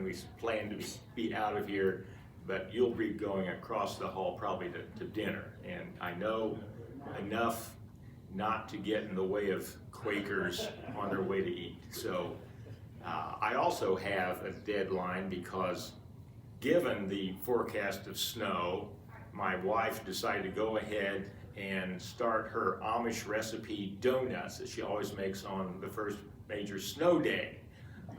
when we plan to be out of here, but you'll be going across the hall probably to dinner. And I know enough not to get in the way of Quakers on their way to eat. So I also have a deadline because given the forecast of snow, my wife decided to go ahead and start her Amish recipe donuts that she always makes on the first major snow day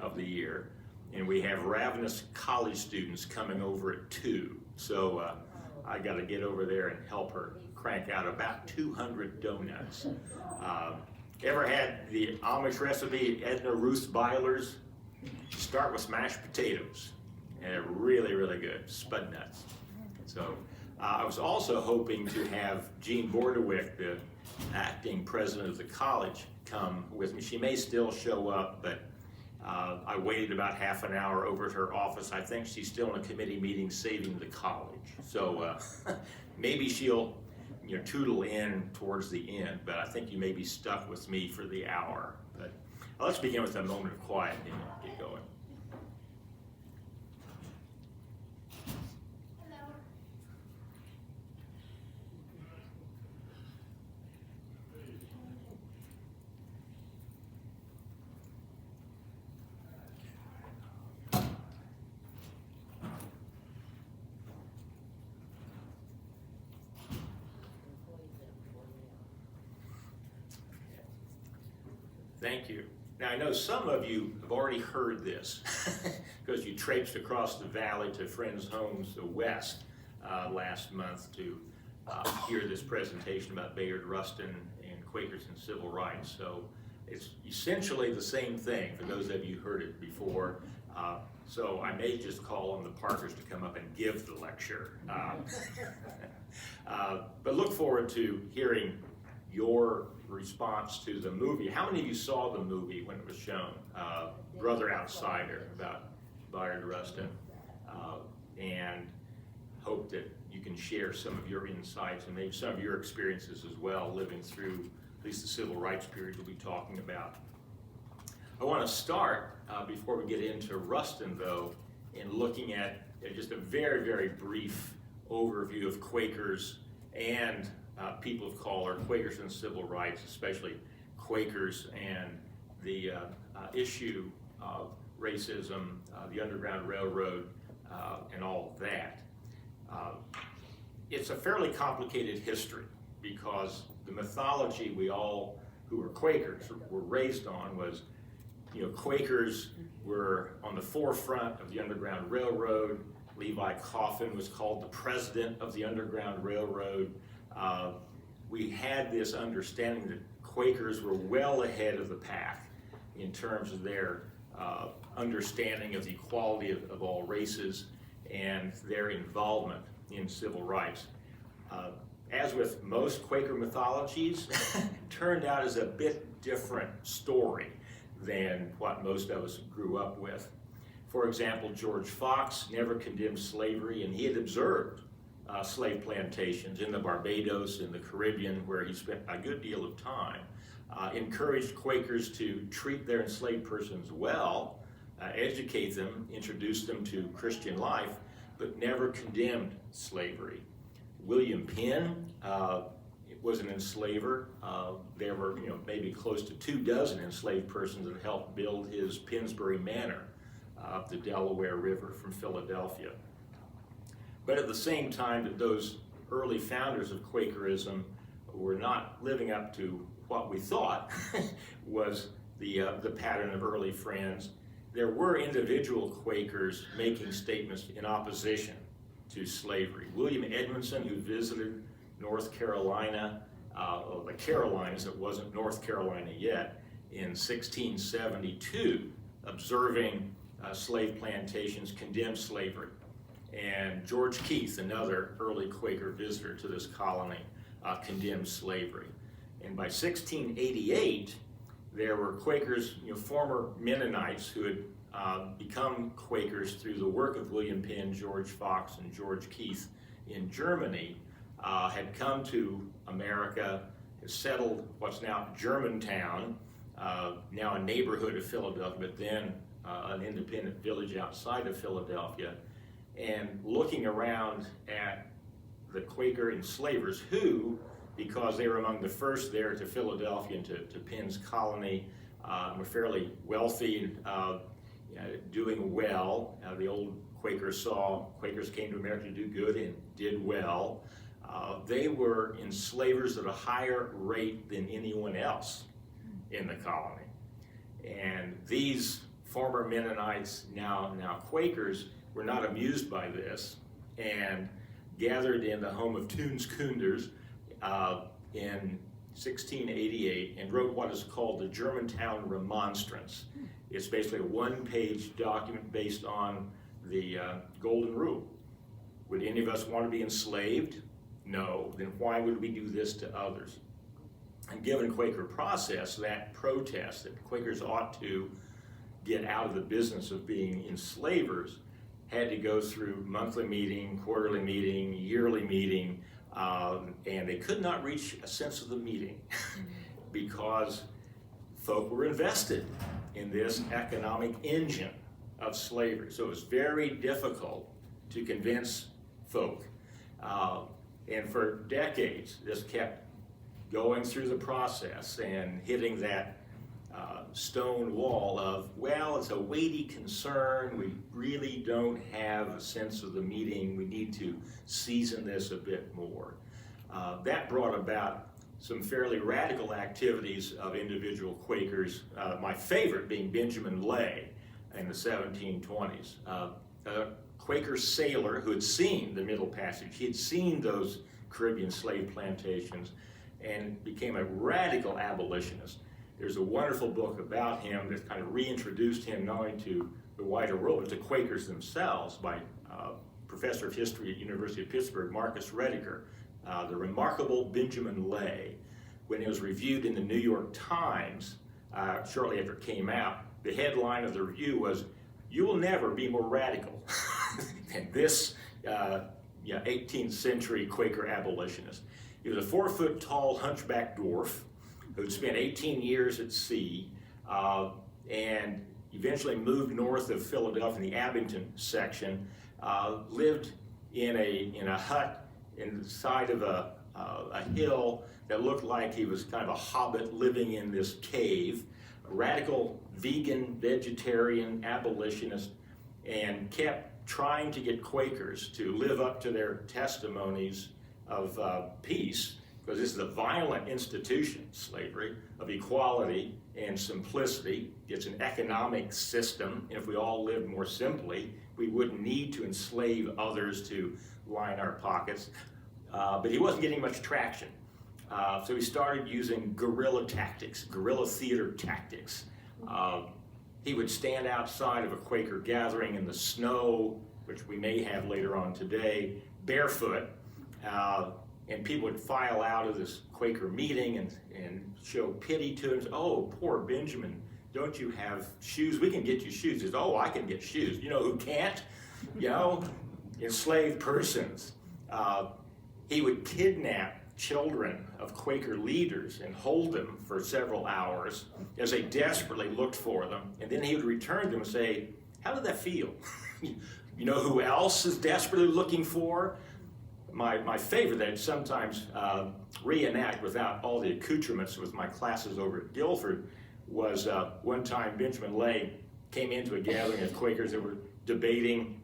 of the year. And we have ravenous college students coming over at 2. So I got to get over there and help her crank out about 200 donuts. Ever had the Amish recipe, Edna Ruth Byler's? Start with mashed potatoes. And they're really, really good, spud nuts. So I was also hoping to have Jean Bordewick, the acting president of the college, come with me. She may still show up, but I waited about half an hour over at her office. I think she's still in a committee meeting saving the college. So maybe she'll tootle in towards the end, but I think you may be stuck with me for the hour. But let's begin with a moment of quiet and get going. Thank you. Now I know some of you have already heard this because you traipsed across the valley to friends' homes west last month to hear this presentation about Bayard Rustin and Quakers and civil rights. So it's essentially the same thing for those of you who heard it before. So I may just call on the Parkers to come up and give the lecture. But look forward to hearing your response to the movie. How many of you saw the movie when it was shown? Brother Outsider, about Bayard Rustin. And hope that you can share some of your insights and maybe some of your experiences as well, living through at least the civil rights period we'll be talking about. I want to start, before we get into Rustin though, in looking at just a very, very brief overview of Quakers and people of color, Quakers and civil rights, especially Quakers and the issue of racism, the Underground Railroad, and all of that. It's a fairly complicated history because the mythology we all who are Quakers were raised on was, Quakers were on the forefront of the Underground Railroad. Levi Coffin was called the president of the Underground Railroad. We had this understanding that Quakers were well ahead of the pack in terms of their understanding of the equality of all races and their involvement in civil rights. As with most Quaker mythologies, turned out as a bit different story than what most of us grew up with. For example, George Fox never condemned slavery, and he had observed slave plantations in the Barbados, in the Caribbean, where he spent a good deal of time, encouraged Quakers to treat their enslaved persons well, educate them, introduce them to Christian life, but never condemned slavery. William Penn was an enslaver. There were maybe close to 24 enslaved persons that helped build his Pennsbury Manor up the Delaware River from Philadelphia. But at the same time that those early founders of Quakerism were not living up to what we thought was the pattern of early friends, there were individual Quakers making statements in opposition to slavery. William Edmondson, who visited North Carolina, the Carolinas, it wasn't North Carolina yet, in 1672, observing slave plantations, condemned slavery. And George Keith, another early Quaker visitor to this colony, condemned slavery. And by 1688, there were Quakers, former Mennonites who had become Quakers through the work of William Penn, George Fox, and George Keith in Germany, had come to America, had settled what's now Germantown, now a neighborhood of Philadelphia, but then an independent village outside of Philadelphia, and looking around at the Quaker enslavers who, because they were among the first there to Philadelphia and to Penn's colony, were fairly wealthy and doing well. The old Quakers saw Quakers came to America to do good and did well. They were enslavers at a higher rate than anyone else in the colony. And these former Mennonites, now Quakers, were not amused by this and gathered in the home of Toones Koenders in 1688 and wrote what is called the Germantown Remonstrance. It's basically a one-page document based on the Golden Rule. Would any of us want to be enslaved? No. Then why would we do this to others? And given Quaker process, that protest that Quakers ought to get out of the business of being enslavers had to go through monthly meeting, quarterly meeting, yearly meeting, and they could not reach a sense of the meeting because folk were invested in this economic engine of slavery. So it was very difficult to convince folk. And for decades, this kept going through the process and hitting that stone wall of, well, it's a weighty concern. We really don't have a sense of the meeting. We need to season this a bit more. That brought about some fairly radical activities of individual Quakers, my favorite being Benjamin Lay in the 1720s. A Quaker sailor who had seen the Middle Passage. He had seen those Caribbean slave plantations and became a radical abolitionist. There's a wonderful book about him that kind of reintroduced him not only to the wider world, but to Quakers themselves by professor of history at University of Pittsburgh, Marcus Rediker, The Remarkable Benjamin Lay. When it was reviewed in the New York Times, shortly after it came out, the headline of the review was, "You will never be more radical than this 18th century Quaker abolitionist." He was a 4-foot-tall hunchback dwarf who'd spent 18 years at sea and eventually moved north of Philadelphia in the Abington section, lived in a hut inside of a hill that looked like he was kind of a hobbit living in this cave, a radical vegan, vegetarian, abolitionist, and kept trying to get Quakers to live up to their testimonies of peace, because this is a violent institution, slavery, of equality and simplicity. It's an economic system, and if we all lived more simply, we wouldn't need to enslave others to line our pockets. But he wasn't getting much traction. So he started using guerrilla tactics, guerrilla theater tactics. He would stand outside of a Quaker gathering in the snow, which we may have later on today, barefoot, and people would file out of this Quaker meeting and show pity to him. "Oh, poor Benjamin, don't you have shoes? We can get you shoes." He says, "Oh, I can get shoes." You know who can't? Enslaved persons. He would kidnap children of Quaker leaders and hold them for several hours as they desperately looked for them. And then he would return them and say, "How did that feel?" You know who else is desperately looking for? My favorite that I sometimes reenact without all the accoutrements with my classes over at Guilford was one time Benjamin Lay came into a gathering of Quakers that were debating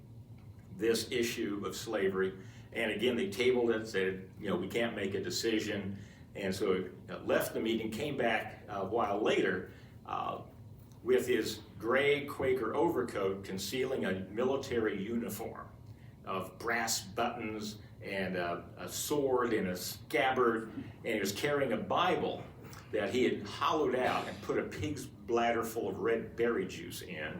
this issue of slavery. And again, they tabled it, said, we can't make a decision. And so he left the meeting, came back a while later with his gray Quaker overcoat concealing a military uniform of brass buttons and a sword and a scabbard, and he was carrying a Bible that he had hollowed out and put a pig's bladder full of red berry juice in.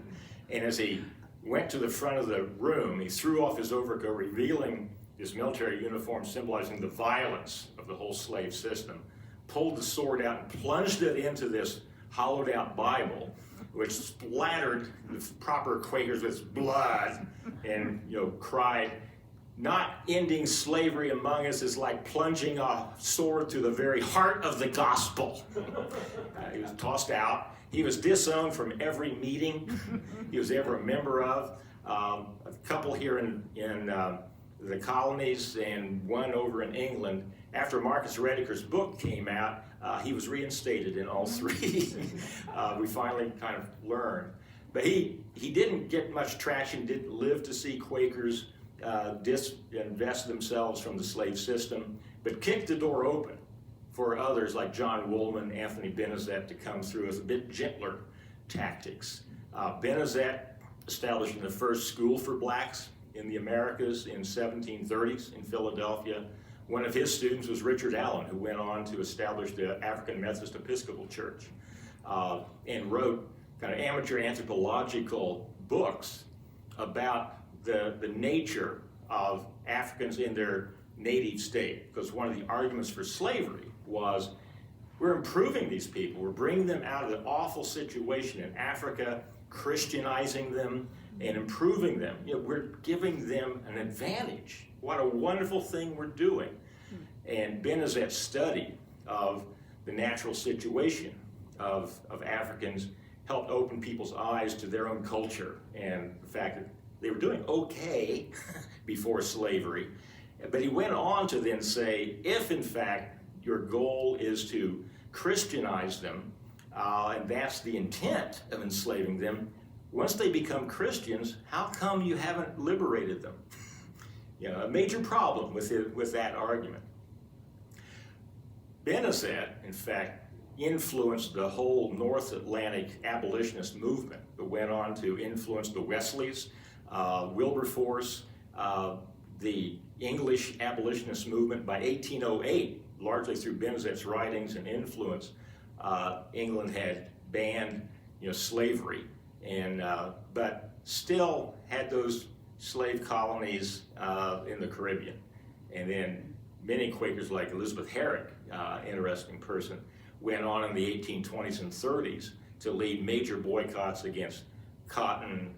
And as he went to the front of the room, he threw off his overcoat, revealing his military uniform symbolizing the violence of the whole slave system, pulled the sword out and plunged it into this hollowed out Bible, which splattered the proper Quakers with blood, and cried, "Not ending slavery among us is like plunging a sword through the very heart of the gospel." He was tossed out, He was disowned from every meeting he was ever a member of. A couple here in the colonies and one over in England. After Marcus Rediker's book came out, he was reinstated in all three. We finally kind of learned. But he didn't get much traction, didn't live to see Quakers disinvest themselves from the slave system, but kicked the door open for others like John Woolman, Anthony Benezet to come through with a bit gentler tactics. Benezet establishing the first school for blacks in the Americas in 1730s in Philadelphia. One of his students was Richard Allen, who went on to establish the African Methodist Episcopal Church and wrote kind of amateur anthropological books about the nature of Africans in their native state. Because one of the arguments for slavery was, we're improving these people, we're bringing them out of the awful situation in Africa, Christianizing them and improving them. You know, we're giving them an advantage. What a wonderful thing we're doing. And Benezet's study of the natural situation of Africans helped open people's eyes to their own culture and the fact that they were doing okay before slavery. But he went on to then say, if in fact your goal is to Christianize them, and that's the intent of enslaving them, once they become Christians, how come you haven't liberated them? You know, a major problem with that argument. Benezet, in fact, influenced the whole North Atlantic abolitionist movement that went on to influence the Wesleys, Wilberforce, the English abolitionist movement. By 1808, largely through Benezet's writings and influence, England had banned, slavery, and but still had those slave colonies in the Caribbean. And then many Quakers, like Elizabeth Herrick, interesting person, went on in the 1820s and 30s to lead major boycotts against cotton,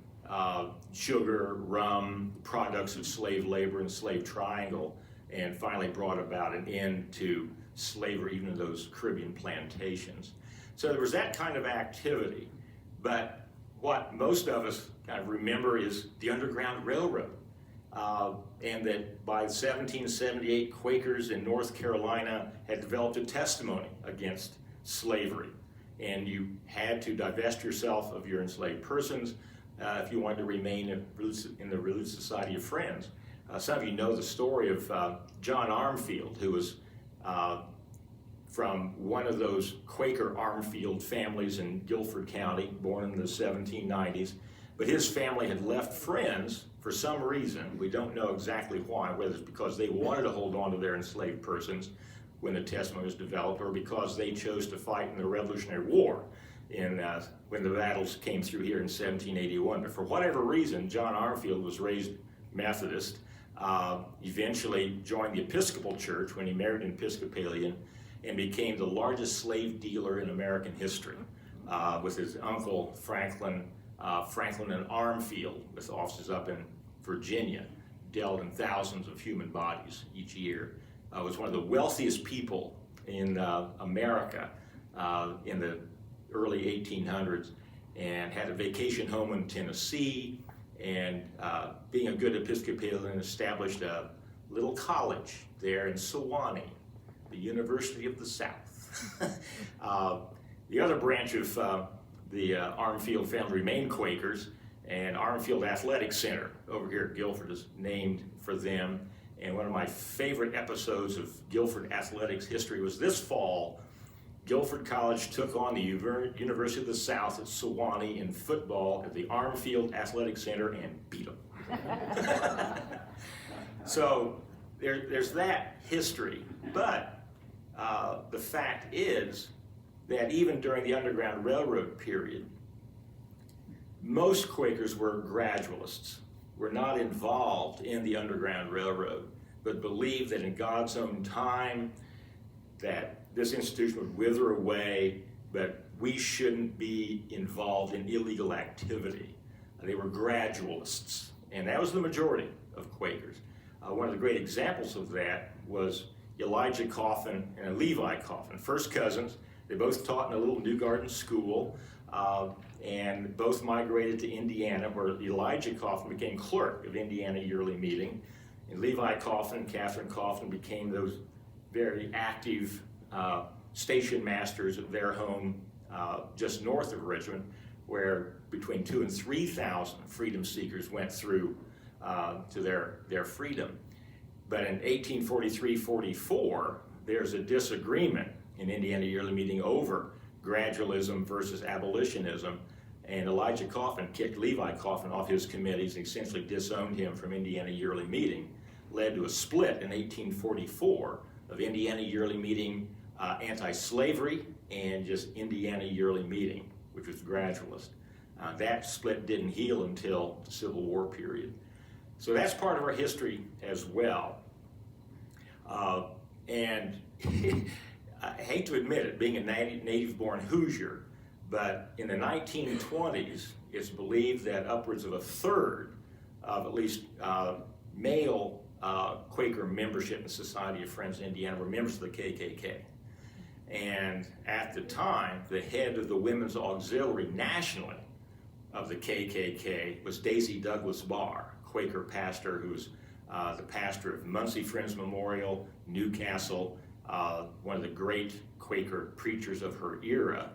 sugar, rum, products of slave labor and slave triangle, and finally brought about an end to slavery even in those Caribbean plantations. So there was that kind of activity. But what most of us kind of remember is the Underground Railroad. And that by 1778, Quakers in North Carolina had developed a testimony against slavery. And you had to divest yourself of your enslaved persons if you wanted to remain in the Religious Society of Friends. Some of you know the story of John Armfield, who was from one of those Quaker Armfield families in Guilford County, born in the 1790s. But his family had left Friends for some reason. We don't know exactly why, whether it's because they wanted to hold on to their enslaved persons when the testimony was developed, or because they chose to fight in the Revolutionary War when the battles came through here in 1781. But for whatever reason, John Armfield was raised Methodist, eventually joined the Episcopal Church when he married an Episcopalian, and became the largest slave dealer in American history with his uncle Franklin and Armfield, with offices up in Virginia, dealt in thousands of human bodies each year. Was one of the wealthiest people in America in the early 1800s, and had a vacation home in Tennessee, and being a good Episcopalian, established a little college there in Sewanee, the University of the South. The other branch of the Armfield family remained Quakers, and Armfield Athletic Center over here at Guilford is named for them. And one of my favorite episodes of Guilford athletics history was this fall. Guilford College took on the University of the South at Sewanee in football at the Armfield Athletic Center and beat them. So there's that history. But the fact is that even during the Underground Railroad period, most Quakers were gradualists, were not involved in the Underground Railroad, but believed that in God's own time that this institution would wither away, but we shouldn't be involved in illegal activity. They were gradualists, and that was the majority of Quakers. One of the great examples of that was Elijah Coffin and Levi Coffin, first cousins. They both taught in a little New Garden school. and both migrated to Indiana, where Elijah Coffin became clerk of Indiana Yearly Meeting, and Levi Coffin and Catherine Coffin became those very active station masters of their home just north of Richmond, where between 2,000 and 3,000 freedom seekers went through to their freedom. But in 1843-44, there's a disagreement in Indiana Yearly Meeting over gradualism versus abolitionism, and Elijah Coffin kicked Levi Coffin off his committees and essentially disowned him from Indiana Yearly Meeting, led to a split in 1844 of Indiana Yearly Meeting anti-slavery and just Indiana Yearly Meeting, which was gradualist. That split didn't heal until the Civil War period. So that's part of our history as well. And I hate to admit it, being a native-born Hoosier, but in the 1920s, it's believed that upwards of a third of at least male Quaker membership in the Society of Friends of Indiana were members of the KKK. And at the time, the head of the Women's Auxiliary nationally of the KKK was Daisy Douglas Barr, Quaker pastor who was the pastor of Muncie Friends Memorial, Newcastle, one of the great Quaker preachers of her era.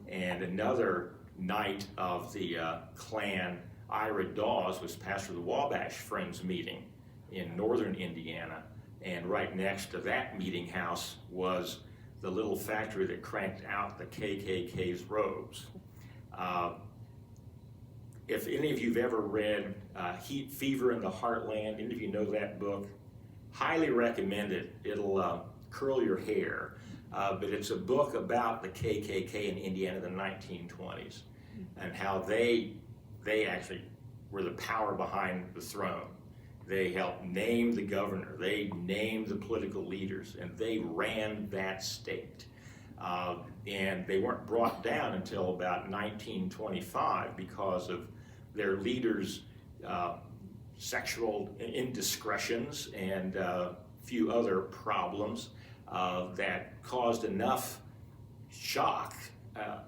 And another knight of the clan, Ira Dawes, was pastor of the Wabash Friends meeting in northern Indiana. And right next to that meeting house was the little factory that cranked out the KKK's robes. If any of you have ever read Heat Fever in the Heartland, any of you know that book, highly recommend it. It'll curl your hair. But it's a book about the KKK in Indiana in the 1920s and how they actually were the power behind the throne. They helped name the governor, they named the political leaders, and they ran that state. And they weren't brought down until about 1925 because of their leaders' sexual indiscretions and a few other problems that caused enough shock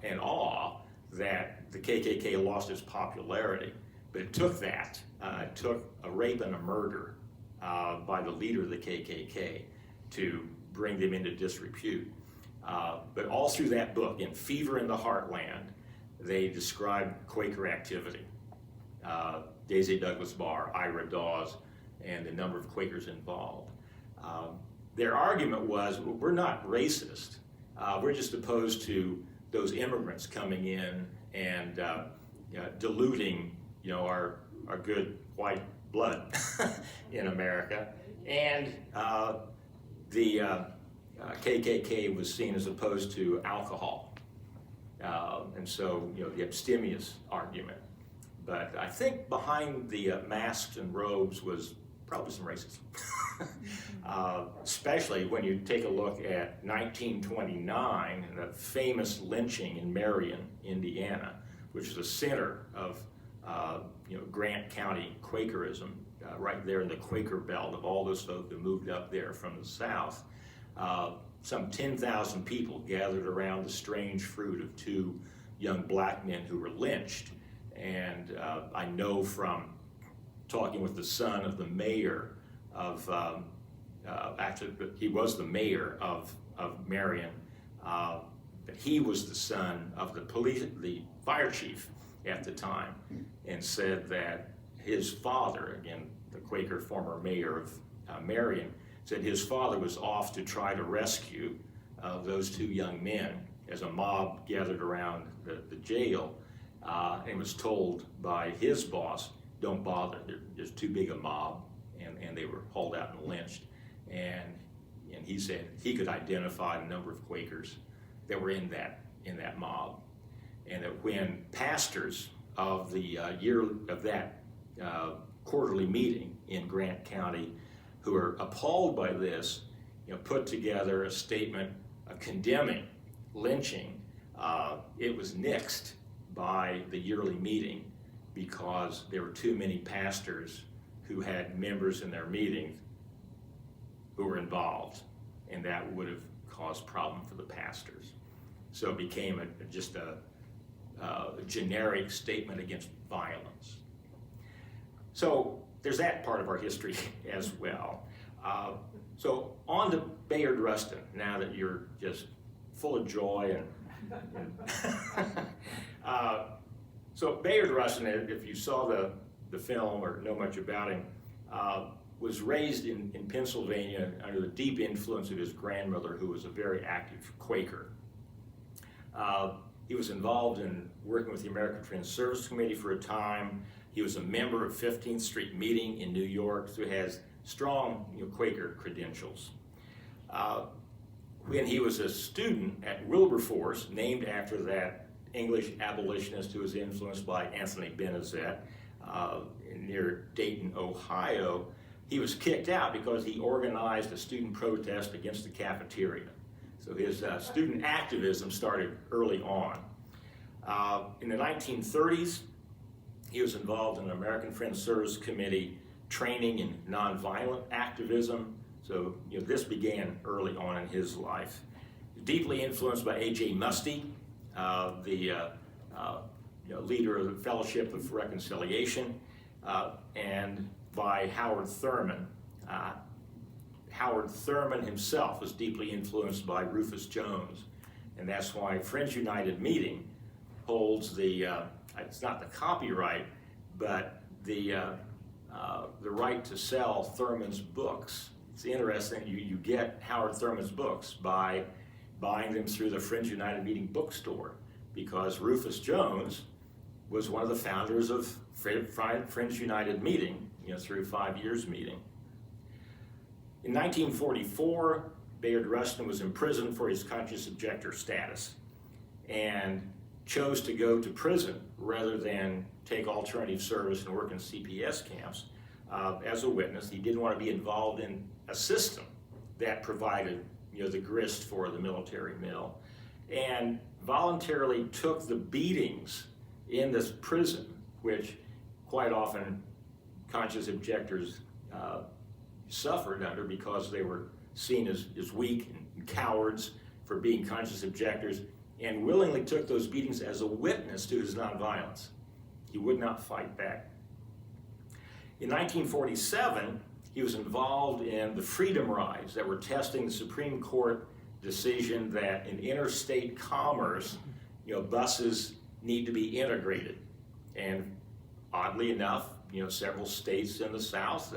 and awe that the KKK lost its popularity. But it took that. It took a rape and a murder by the leader of the KKK to bring them into disrepute. But all through that book, in Fever in the Heartland, they describe Quaker activity. Daisy Douglas Barr, Ira Dawes, and the number of Quakers involved. Their argument was, we're not racist. We're just opposed to those immigrants coming in and diluting, our good white blood in America. And the KKK was seen as opposed to alcohol. And so, the abstemious argument. But I think behind the masks and robes was probably some racism. Especially when you take a look at 1929 and the famous lynching in Marion, Indiana, which is the center of Grant County Quakerism, right there in the Quaker belt of all those folks that moved up there from the south. Some 10,000 people gathered around the strange fruit of two young black men who were lynched. And I know from talking with the son of the mayor of, actually he was the mayor of Marion, but he was the son of the fire chief at the time, and said that his father, again, the Quaker former mayor of Marion, said his father was off to try to rescue those two young men as a mob gathered around the jail, and was told by his boss, don't bother, there's too big a mob, and they were hauled out and lynched. And he said he could identify a number of Quakers that were in that mob, and that when pastors of the quarterly meeting in Grant County, who are appalled by this, put together a statement condemning lynching, it was nixed by the yearly meeting because there were too many pastors who had members in their meeting who were involved, and that would have caused problem for the pastors. So it became just a generic statement against violence. So there's that part of our history as well. So on to Bayard Rustin, now that you're just full of joy. So Bayard Rustin, if you saw the film or know much about him, was raised in Pennsylvania under the deep influence of his grandmother, who was a very active Quaker. He was involved in working with the American Friends Service Committee for a time. He was a member of 15th Street Meeting in New York, so he has strong Quaker credentials. When he was a student at Wilberforce, named after that English abolitionist who was influenced by Anthony Benezet near Dayton, Ohio, he was kicked out because he organized a student protest against the cafeteria. So his student activism started early on. In the 1930s, he was involved in the American Friends Service Committee training in nonviolent activism. So this began early on in his life. Deeply influenced by A.J. Muste, the leader of the Fellowship of Reconciliation, and by Howard Thurman. Howard Thurman himself was deeply influenced by Rufus Jones, and that's why Friends United Meeting holds the, it's not the copyright, but the right to sell Thurman's books. It's interesting, you get Howard Thurman's books by buying them through the Friends United Meeting bookstore, because Rufus Jones was one of the founders of Friends United Meeting, through 5 Years Meeting. In 1944, Bayard Rustin was imprisoned for his conscious objector status and chose to go to prison rather than take alternative service and work in CPS camps as a witness. He didn't want to be involved in a system that provided the grist for the military mill, and voluntarily took the beatings in this prison, which quite often conscious objectors suffered under because they were seen as weak and cowards for being conscious objectors, and willingly took those beatings as a witness to his nonviolence. He would not fight back. In 1947, he was involved in the freedom rides that were testing the Supreme Court decision that in interstate commerce, buses need to be integrated. And oddly enough, several states in the South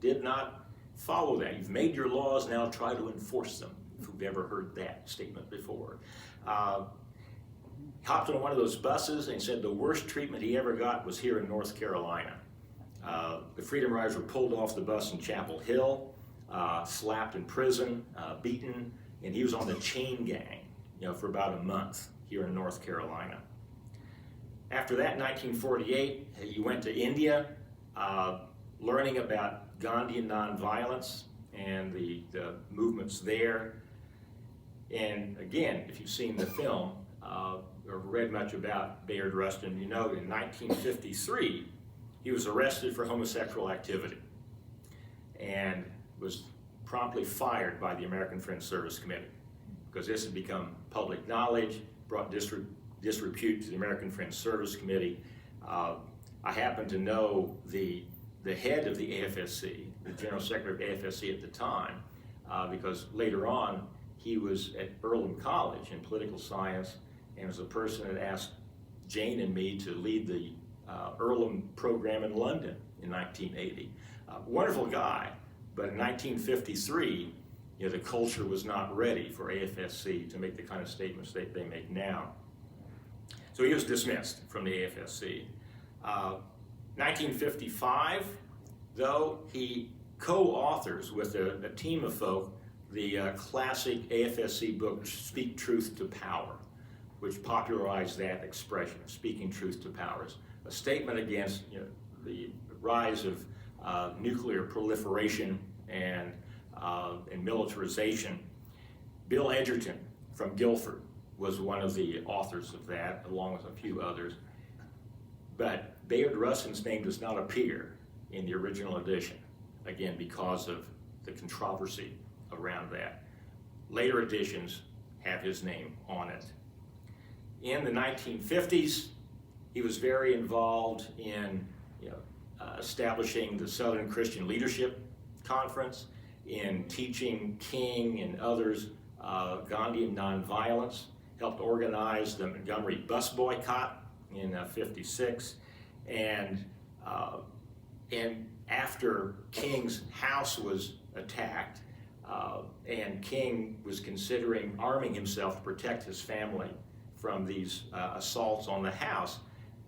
did not follow that. You've made your laws, now try to enforce them, if you've ever heard that statement before. Hopped on one of those buses and said the worst treatment he ever got was here in North Carolina. The Freedom Riders were pulled off the bus in Chapel Hill, slapped in prison, beaten, and he was on the chain gang, for about a month here in North Carolina. After that, in 1948, he went to India, learning about Gandhian nonviolence and the movements there. And again, if you've seen the film or read much about Bayard Rustin, you know in 1953, he was arrested for homosexual activity and was promptly fired by the American Friends Service Committee because this had become public knowledge, brought disrepute to the American Friends Service Committee. I happen to know the head of the AFSC, the General Secretary of AFSC at the time, because later on he was at Earlham College in political science and was a person that asked Jane and me to lead the Earlham program in London in 1980. Wonderful guy, but in 1953, the culture was not ready for AFSC to make the kind of statements they make now. So he was dismissed from the AFSC. 1955, though, he co-authors with a team of folk the classic AFSC book, Speak Truth to Power, which popularized that expression, speaking truth to power. A statement against the rise of nuclear proliferation and militarization. Bill Edgerton from Guilford was one of the authors of that, along with a few others. But Bayard Rustin's name does not appear in the original edition, again, because of the controversy around that. Later editions have his name on it. In the 1950s, he was very involved in establishing the Southern Christian Leadership Conference, in teaching King and others Gandhian nonviolence, helped organize the Montgomery bus boycott in '56, and after King's house was attacked, and King was considering arming himself to protect his family from these assaults on the house,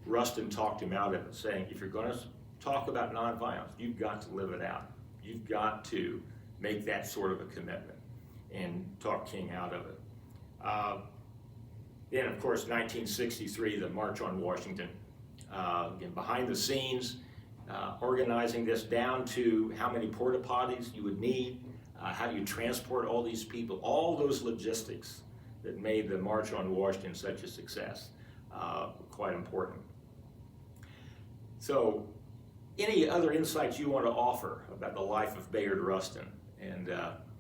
Rustin talked him out of it, saying, if you're going to talk about nonviolence, you've got to live it out. You've got to make that sort of a commitment, and talk King out of it. Then, of course, 1963, the March on Washington. Again, behind the scenes, organizing this down to how many porta potties you would need, how do you transport all these people, all those logistics that made the March on Washington such a success, quite important. So, any other insights you want to offer about the life of Bayard Rustin and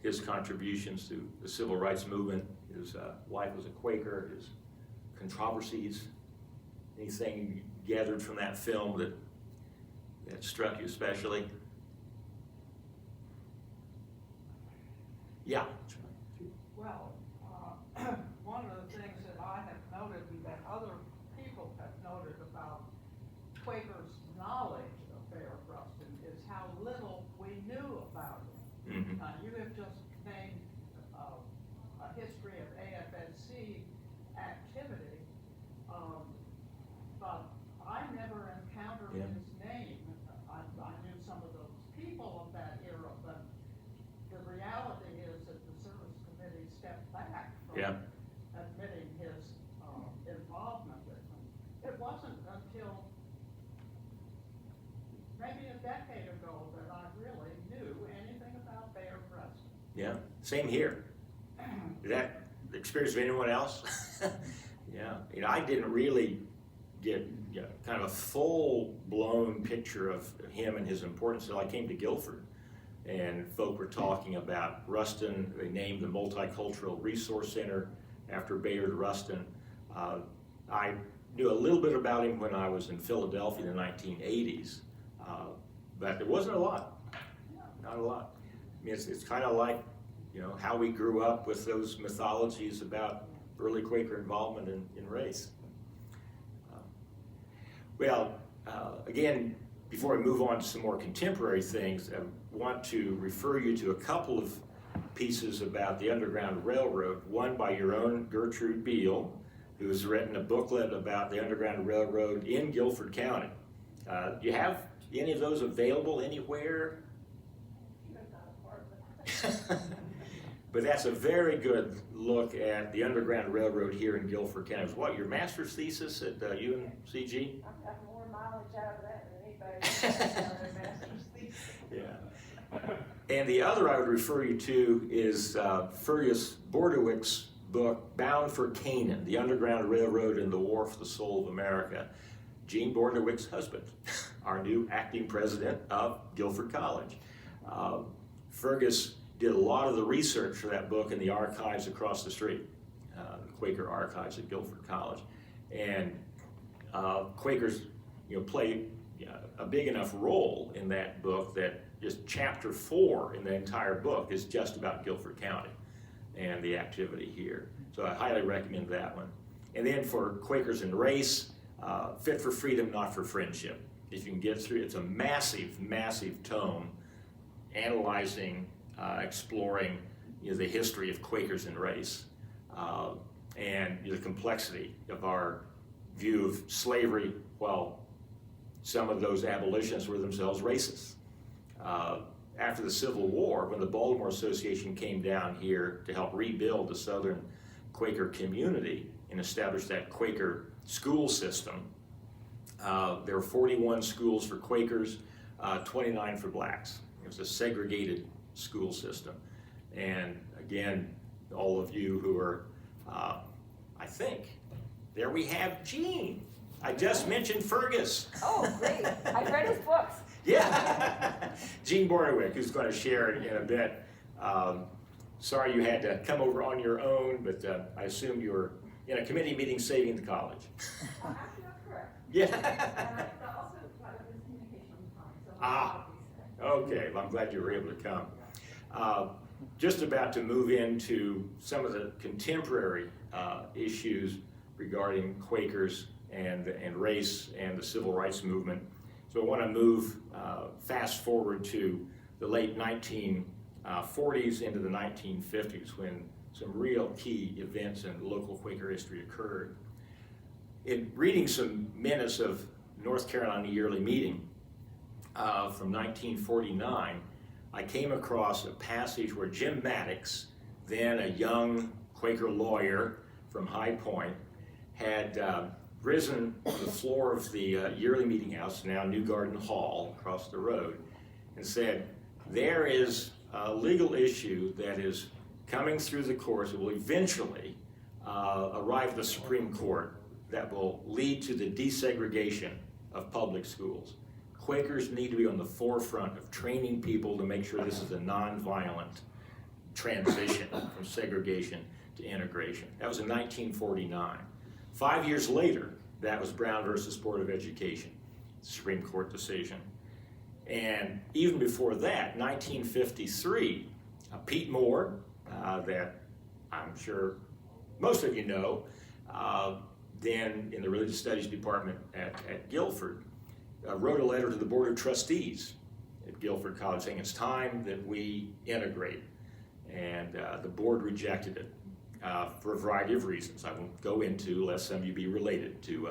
his contributions to the civil rights movement, his life as a Quaker, his controversies, anything you gathered from that film that struck you especially? Yeah. Well, one of the things that I have noted and that other people have noted about Quakers' knowledge of Bayard Rustin is how little we knew about him. Mm-hmm. You have just named a history of AFSC activity, but I never encountered his name. I knew some of those people of that era, but the reality is that the service committee stepped back from admitting his involvement with them. It wasn't until maybe a decade ago that I really knew anything about Bayard Rustin. Yeah, same here. Is that the experience of anyone else? Yeah, I didn't really get kind of a full-blown picture of him and his importance until I came to Guilford. And folk were talking about Rustin. They named the Multicultural Resource Center after Bayard Rustin. I knew a little bit about him when I was in Philadelphia in the 1980s, but there wasn't a lot, not a lot. I mean, it's kind of like, how we grew up with those mythologies about early Quaker involvement in race. Again, before we move on to some more contemporary things, I want to refer you to a couple of pieces about the Underground Railroad, one by your own Gertrude Beale, who has written a booklet about the Underground Railroad in Guilford County. Do you have any of those available anywhere? But that's a very good look at the Underground Railroad here in Guilford County. It was what, your master's thesis at UNCG? I've got more mileage out of that than anybody else out of their master's thesis. Yeah. And the other I would refer you to is Fergus Bordewick's book, Bound for Canaan, The Underground Railroad and the War for the Soul of America. Gene Bordewick's husband, our new acting president of Guilford College. Fergus did a lot of the research for that book in the archives across the street, the Quaker archives at Guilford College. And Quakers played a big enough role in that book that just chapter 4 in the entire book is just about Guilford County and the activity here. So I highly recommend that one. And then for Quakers and Race, Fit for Freedom, Not for Friendship. If you can get through, it's a massive, massive tome analyzing, exploring the history of Quakers and race and the complexity of our view of slavery, while some of those abolitionists were themselves racist. After the Civil War, when the Baltimore Association came down here to help rebuild the Southern Quaker community and establish that Quaker school system, there were 41 schools for Quakers, 29 for blacks. It was a segregated school system. And again, all of you who are, I think, there we have Gene. I just mentioned Fergus. Oh, great. I've read his books. Yeah. Gene Bordewick, who's going to share it in a bit. Sorry you had to come over on your own, but I assume you were in a committee meeting saving the college. Actually, that's correct. Yeah. And I also got a miscommunication on time, so. Ah, okay, well, I'm glad you were able to come. Just about to move into some of the contemporary issues regarding Quakers and race and the civil rights movement. So I want to move fast forward to the late 1940s into the 1950s, when some real key events in local Quaker history occurred. In reading some minutes of North Carolina Yearly Meeting from 1949, I came across a passage where Jim Maddox, then a young Quaker lawyer from High Point, had risen on the floor of the Yearly Meeting House, now New Garden Hall, across the road, and said, there is a legal issue that is coming through the courts that will eventually arrive at the Supreme Court that will lead to the desegregation of public schools. Quakers need to be on the forefront of training people to make sure this is a nonviolent transition from segregation to integration. That was in 1949. 5 years later, that was Brown versus Board of Education, Supreme Court decision. And even before that, 1953, Pete Moore, that I'm sure most of you know, then in the Religious Studies Department at Guilford, wrote a letter to the Board of Trustees at Guilford College saying it's time that we integrate. And the board rejected it for a variety of reasons I won't go into, lest some of you be related to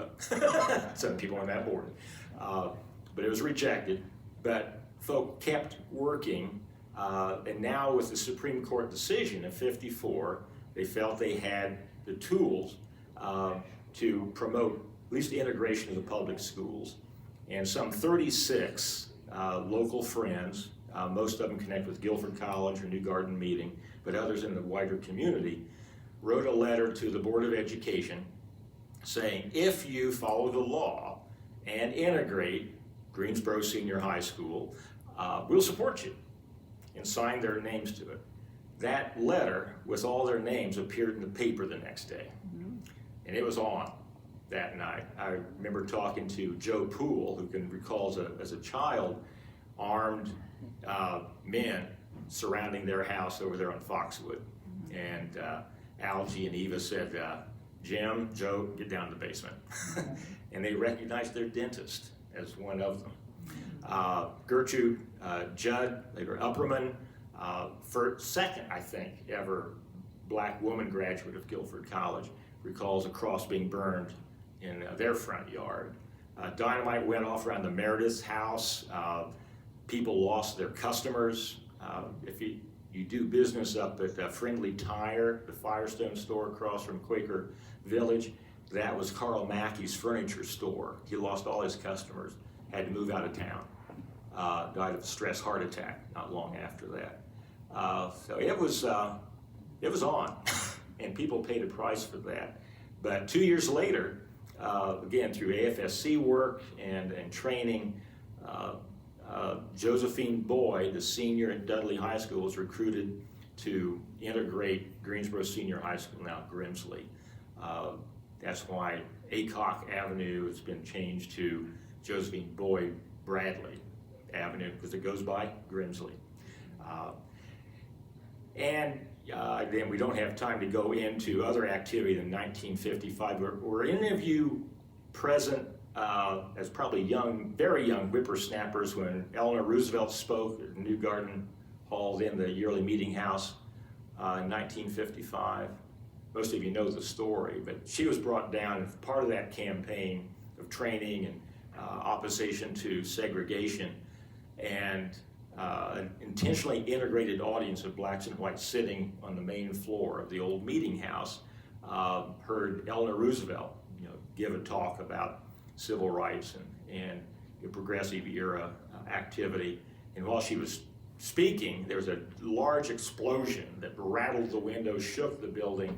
some people on that board. But it was rejected. But folk kept working, and now with the Supreme Court decision in '54, they felt they had the tools to promote at least the integration of the public schools. And some 36 local friends, most of them connect with Guilford College or New Garden Meeting, but others in the wider community, wrote a letter to the Board of Education saying, if you follow the law and integrate Greensboro Senior High School, we'll support you, and signed their names to it. That letter with all their names appeared in the paper the next day, and it was on that night. I remember talking to Joe Poole, who can recall as a child, armed men surrounding their house over there on Foxwood. And Algie and Eva said, Jim, Joe, get down to the basement. And they recognized their dentist as one of them. Gertrude Judd, later Upperman, second, I think, ever black woman graduate of Guilford College, recalls a cross being burned in their front yard. Dynamite went off around the Meredith's house. People lost their customers. If you do business up at Friendly Tire, the Firestone store across from Quaker Village, that was Carl Mackey's furniture store. He lost all his customers, had to move out of town. Died of a stress heart attack not long after that. So it was on, and people paid a price for that. But 2 years later, again, through AFSC work and training, Josephine Boyd, the senior at Dudley High School, was recruited to integrate Greensboro Senior High School, now Grimsley. That's why Aycock Avenue has been changed to Josephine Boyd Bradley Avenue, because it goes by Grimsley. Then we don't have time to go into other activity in 1955. Were any of you present as probably young, very young whippersnappers when Eleanor Roosevelt spoke at New Garden Hall, then the Yearly Meeting House in 1955? Most of you know the story, but she was brought down as part of that campaign of training and opposition to segregation, and an intentionally integrated audience of blacks and whites sitting on the main floor of the old meeting house heard Eleanor Roosevelt, give a talk about civil rights and progressive era activity. And while she was speaking, there was a large explosion that rattled the windows, shook the building.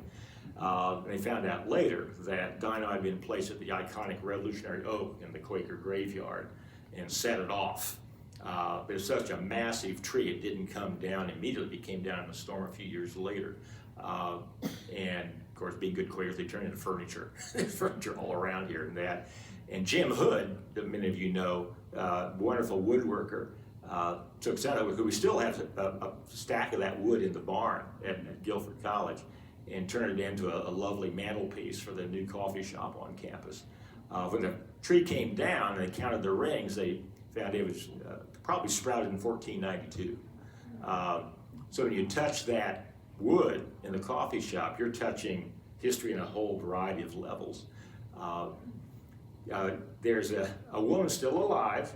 And they found out later that dynamite had been placed at the iconic Revolutionary Oak in the Quaker graveyard and set it off. But it's such a massive tree, it didn't come down immediately. It came down in a storm a few years later. And course, being good Quakers, they turned into furniture. Furniture all around here and that. And Jim Hood, that many of you know, wonderful woodworker, took some of it, who we still have a stack of that wood in the barn at Guilford College, and turned it into a lovely mantelpiece for the new coffee shop on campus. When the tree came down and they counted the rings, they found it was probably sprouted in 1492. So when you touch that wood in the coffee shop, you're touching history in a whole variety of levels. There's a woman still alive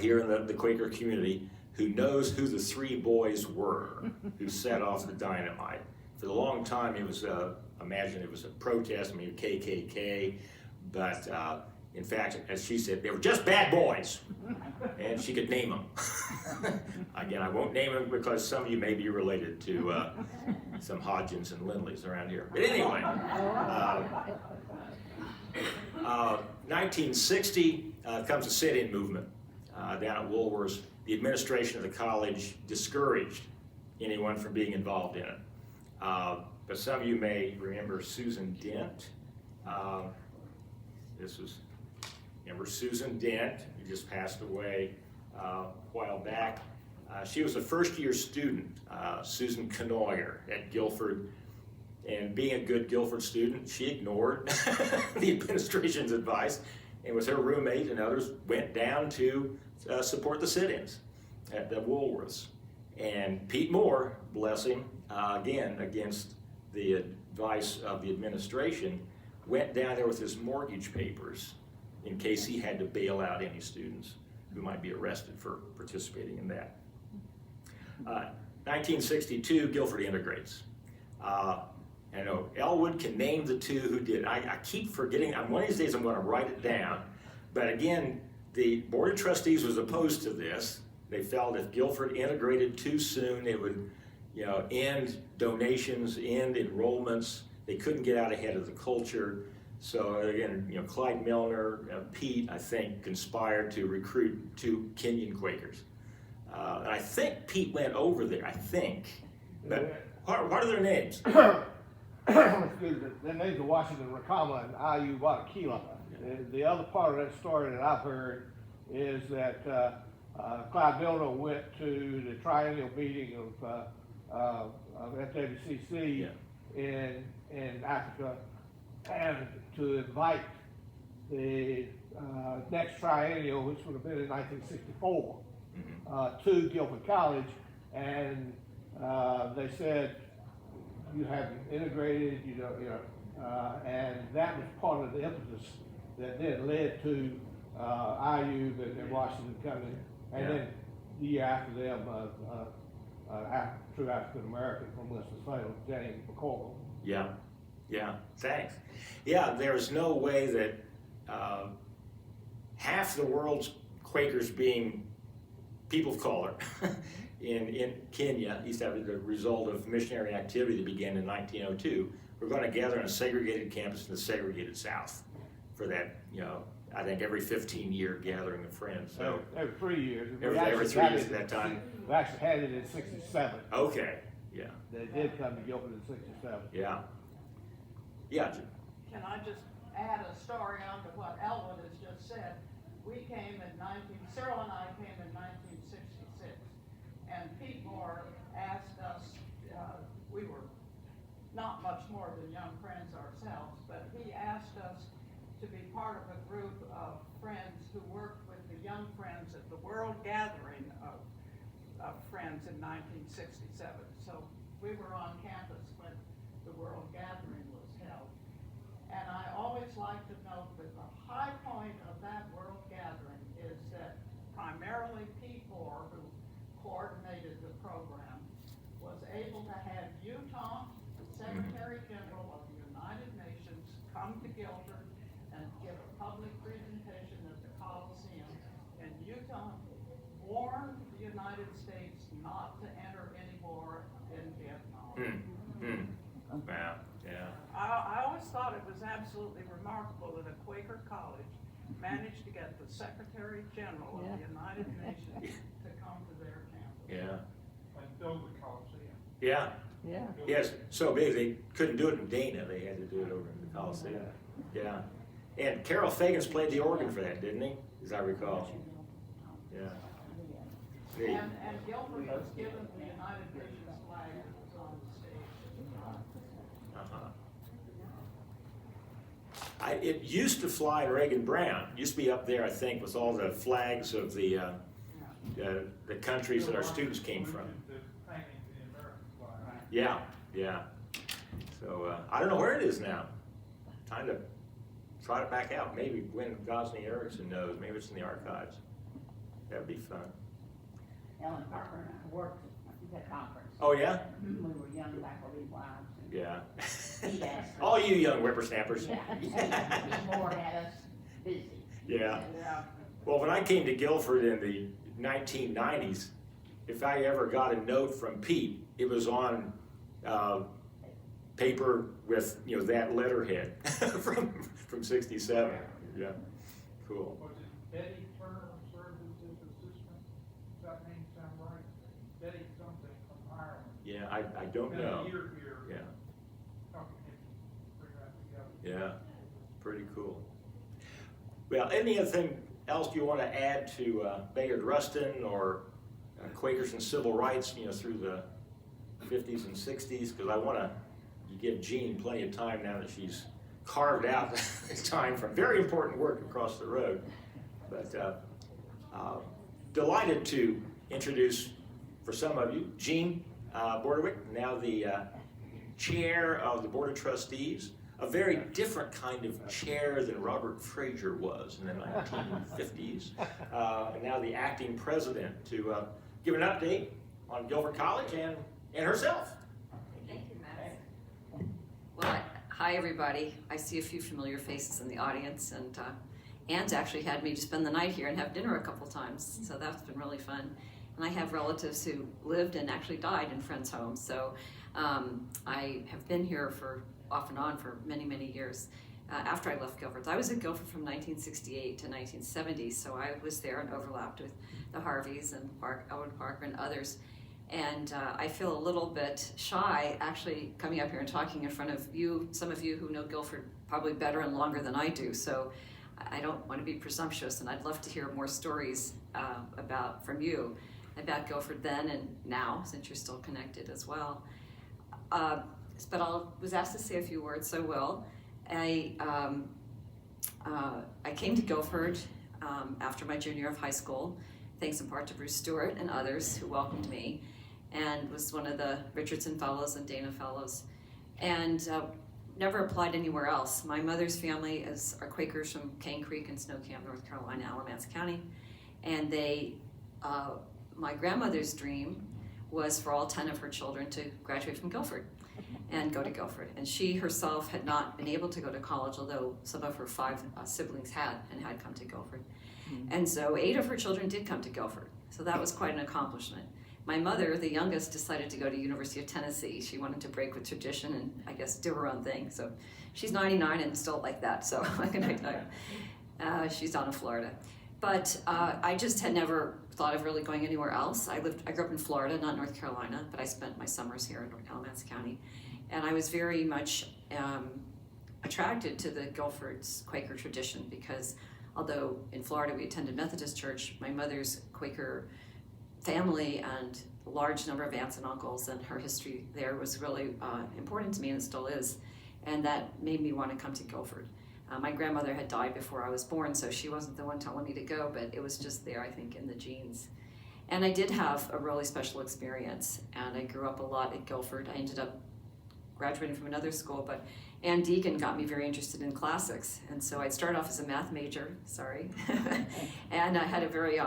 here in the Quaker community who knows who the three boys were who set off the dynamite. For a long time, it was imagine it was a protest, I mean KKK, but in fact, as she said, they were just bad boys, and she could name them. Again, I won't name them because some of you may be related to some Hodgins and Lindleys around here. But anyway, 1960 comes the sit-in movement down at Woolworths. The administration of the college discouraged anyone from being involved in it. But some of you may remember Susan Dent. Remember Susan Dent, who just passed away a while back. She was a first-year student, Susan Knoyer at Guilford. And being a good Guilford student, she ignored the administration's advice, and with her roommate and others went down to support the sit-ins at the Woolworths. And Pete Moore, bless him, again, against the advice of the administration, went down there with his mortgage papers in case he had to bail out any students who might be arrested for participating in that. 1962, Guilford integrates. I know Elwood can name the two who did. I keep forgetting. One of these days I'm going to write it down. But again, the Board of Trustees was opposed to this. They felt if Guilford integrated too soon, it would, end donations, end enrollments. They couldn't get out ahead of the culture. So again, Clyde Milner, Pete, I think, conspired to recruit two Kenyon Quakers. And I think Pete went over there. I think. But what are their names? Excuse me. Their names are Washington Rakama and Ayu Watakila. The other part of that story that I've heard is that Clyde Milner went to the triennial meeting of FWCC in Africa, and to invite the next triennial, which would have been in 1964, to Guilford College, and they said, you have integrated, and that was part of the impetus that then led to IU and Washington coming, and then the year after them, true African American from Winston-Salem, James McCall. Yeah, thanks. Yeah, there's no way that half the world's Quakers being people of color in Kenya, East Africa, the result of missionary activity that began in 1902, we're going to gather on a segregated campus in the segregated South for that, I think every 15-year gathering of friends. So every 3 years. Every 3 years at that time. We actually had it in '67. Okay, yeah. They did come to Guilford in '67. Yeah. Can I just add a story on to what Elwood has just said? We came in Cyril and I came in 1966, and Pete Moore asked us, we were not much more than young friends ourselves, but he asked us to be part of a group of friends who worked with the young friends at the World Gathering of Friends in 1967. So we were on campus when the World Gathering was held. And I always like to note that the high point of that World Gathering is that primarily Pete Moore, who coordinated the program, was able to have Utah, the Secretary General of the United Nations, come to Guilford and give a public presentation at the Coliseum. And Utah warned the United States not to enter any war in Vietnam. Wow, yeah. I always thought it was absolutely remarkable that a Quaker college managed to get the Secretary General of the United Nations to come to their campus. Yeah. And build the Coliseum. Yeah, Yeah. Yes, so big they couldn't do it in Dana. They had to do it over in the Coliseum. Yeah. And Carol Fagans played the organ for that, didn't he? As I recall. Yeah. Neat. And Guilford was given the United Nations flag that was on the stage. It used to fly in Reagan Brown. It used to be up there, I think, with all the flags of the countries that our students came from. Yeah, yeah. So I don't know where it is now. Time to trot it back out. Maybe when Gosney Erickson knows. Maybe it's in the archives. That'd be fun. Ellen Parker and I worked at the conference. Oh yeah? We were young faculty wives. Yeah. He'd asked us- All you young whippersnappers. Yeah, he more had us busy. Yeah. Yeah. Well, when I came to Guilford in the 1990s, if I ever got a note from Pete, it was on paper with, you know, that letterhead from '67. Yeah, cool. Was it Betty Turner served as his assistant? Does that name sound right? Betty something from Ireland. Yeah, I don't Been know. a year here. Yeah, Helping him bring that together. yeah, pretty cool. Well, anything else you want to add to Bayard Rustin or Quakers and civil rights, you know, through the 50s and 60s? Because I want to give Jean plenty of time now that she's carved out time from very important work across the road. But delighted to introduce, for some of you, Jean Bordewick, now the chair of the Board of Trustees, a very different kind of chair than Robert Frazier was in the 1950s, and now the acting president to give an update on Guilford College and herself. Thank you, Matt. Well, hi everybody. I see a few familiar faces in the audience, and Anne's actually had me to spend the night here and have dinner a couple times, so that's been really fun. And I have relatives who lived and actually died in friends' homes, so I have been here for off and on for many, many years. After I left Guilford, I was at Guilford from 1968 to 1970, so I was there and overlapped with the Harveys and Owen Parker and others. And I feel a little bit shy actually coming up here and talking in front of you, some of you who know Guilford probably better and longer than I do. So I don't want to be presumptuous, and I'd love to hear more stories from you about Guilford then and now, since you're still connected as well. But I was asked to say a few words, so I will. I came to Guilford after my junior year of high school, thanks in part to Bruce Stewart and others who welcomed me, and was one of the Richardson Fellows and Dana Fellows, and never applied anywhere else. My mother's family are Quakers from Cane Creek and Snow Camp, North Carolina, Alamance County, and my grandmother's dream was for all 10 of her children to graduate from Guilford and go to Guilford. And she herself had not been able to go to college, although some of her 5 siblings had come to Guilford. And so 8 of her children did come to Guilford. So that was quite an accomplishment. My mother, the youngest, decided to go to University of Tennessee. She wanted to break with tradition and I guess do her own thing. So she's 99 and still like that. So what can I tell you? She's down in Florida. But I just had never thought of really going anywhere else. I grew up in Florida, not North Carolina, but I spent my summers here in Alamance County. And I was very much attracted to the Guilford's Quaker tradition because although in Florida we attended Methodist church, my mother's Quaker family and a large number of aunts and uncles and her history there was really important to me, and it still is. And that made me want to come to Guilford. My grandmother had died before I was born, so she wasn't the one telling me to go, but it was just there, I think, in the genes. And I did have a really special experience, and I grew up a lot at Guilford. I ended up graduating from another school, but Ann Deegan got me very interested in classics, and so I started off as a math major, sorry, and I had a very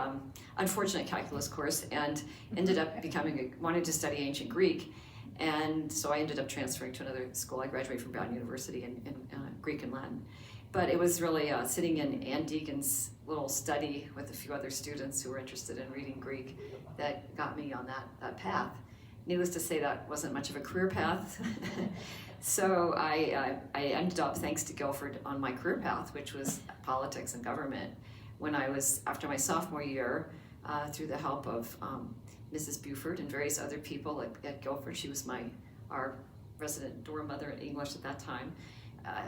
unfortunate calculus course, and ended up wanting to study ancient Greek, and so I ended up transferring to another school. I graduated from Brown University in Greek and Latin, but it was really sitting in Ann Deegan's little study with a few other students who were interested in reading Greek that got me on that path. Needless to say, that wasn't much of a career path. So I ended up, thanks to Guilford, on my career path, which was politics and government. When I was, after my sophomore year, through the help of Mrs. Buford and various other people at Guilford, she was my our resident dorm mother in English at that time,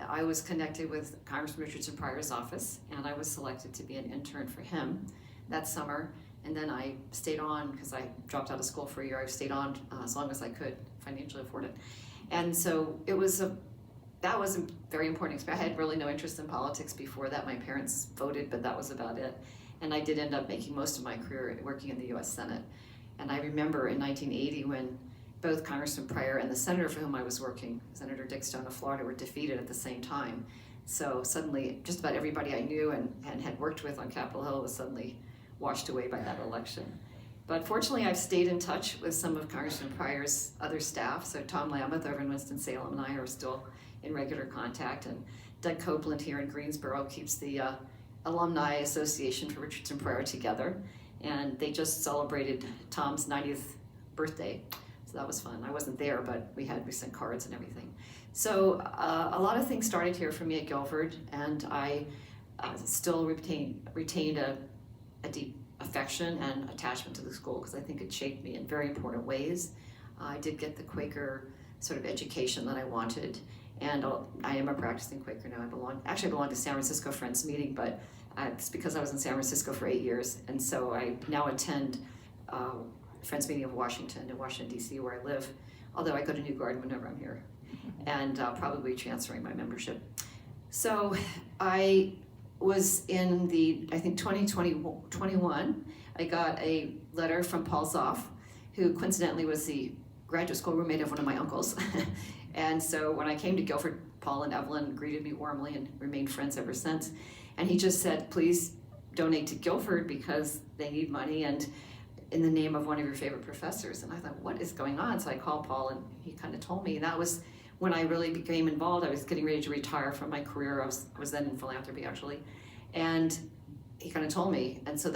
I was connected with Congressman Richardson Pryor's office, and I was selected to be an intern for him that summer. And then I stayed on, because I dropped out of school for a year. I stayed on as long as I could financially afford it. And so that was a very important experience. I had really no interest in politics before that. My parents voted, but that was about it. And I did end up making most of my career working in the US Senate. And I remember in 1980 when both Congressman Pryor and the senator for whom I was working, Senator Dick Stone of Florida, were defeated at the same time. So suddenly, just about everybody I knew and had worked with on Capitol Hill was suddenly washed away by that election. But fortunately, I've stayed in touch with some of Congressman Pryor's other staff. So Tom Lameth over in Winston-Salem and I are still in regular contact. And Doug Copeland here in Greensboro keeps the Alumni Association for Richardson Pryor together. And they just celebrated Tom's 90th birthday. So that was fun. I wasn't there, but we sent cards and everything. So a lot of things started here for me at Guilford, and I still retained a deep affection and attachment to the school because I think it shaped me in very important ways. I did get the Quaker sort of education that I wanted, and I am a practicing Quaker now. I belong to San Francisco Friends Meeting, but it's because I was in San Francisco for 8 years, and so I now attend Friends Meeting of Washington in Washington, D.C., where I live, although I go to New Garden whenever I'm here, and probably transferring my membership. So I was in I think 2021, I got a letter from Paul Zoff, who coincidentally was the graduate school roommate of one of my uncles. And so when I came to Guilford, Paul and Evelyn greeted me warmly and remained friends ever since. And he just said, please donate to Guilford because they need money and in the name of one of your favorite professors. And I thought, what is going on? So I called Paul and he kind of told me, and that was when I really became involved. I was getting ready to retire from my career. I was then in philanthropy actually. And he kind of told me. And so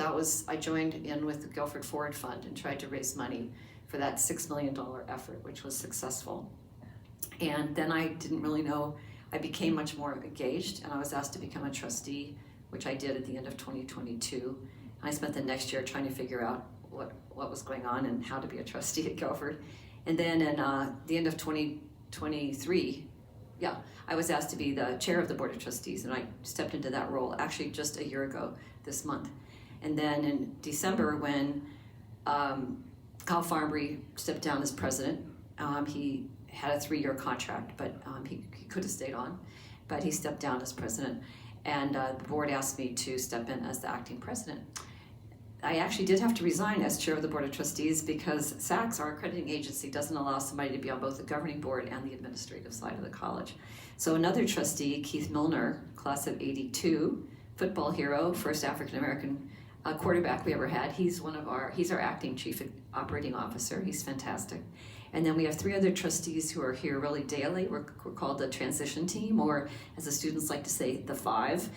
I joined in with the Guilford Forward Fund and tried to raise money for that $6 million effort, which was successful. And then I didn't really know, I became much more engaged and I was asked to become a trustee, which I did at the end of 2022. I spent the next year trying to figure out what was going on and how to be a trustee at Guilford. And then in the end of 2023, I was asked to be the chair of the Board of Trustees, and I stepped into that role actually just a year ago this month. And then in December, when Kyle Farnbury stepped down as president, he had a 3-year contract, but he could have stayed on, but he stepped down as president, and the board asked me to step in as the acting president. I actually did have to resign as chair of the Board of Trustees because SACS, our accrediting agency, doesn't allow somebody to be on both the governing board and the administrative side of the college. So another trustee, Keith Milner, class of '82, football hero, first African-American quarterback we ever had. He's our acting chief operating officer. He's fantastic. And then we have 3 other trustees who are here really daily. We're called the transition team, or as the students like to say, the 5.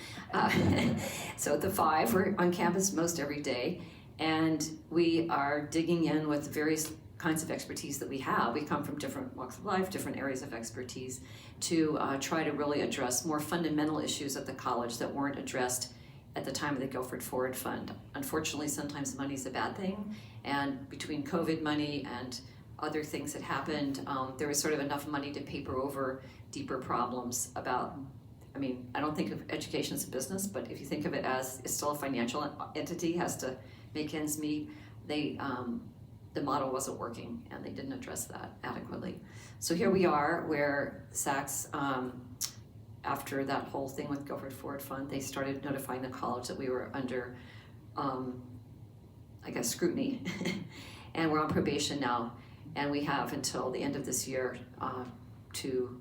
So the 5, we're on campus most every day, and we are digging in with various kinds of expertise that we have. We come from different walks of life, different areas of expertise, to try to really address more fundamental issues at the college that weren't addressed at the time of the Guilford Forward Fund. Unfortunately, sometimes money's a bad thing, and between COVID money and other things that happened, there was sort of enough money to paper over deeper problems about, I don't think of education as a business, but if you think of it as it's still a financial entity, has to make ends meet, the model wasn't working and they didn't address that adequately. So here we are where SACS, after that whole thing with Guilford Forward Fund, they started notifying the college that we were under, scrutiny. And we're on probation now. And we have until the end of this year to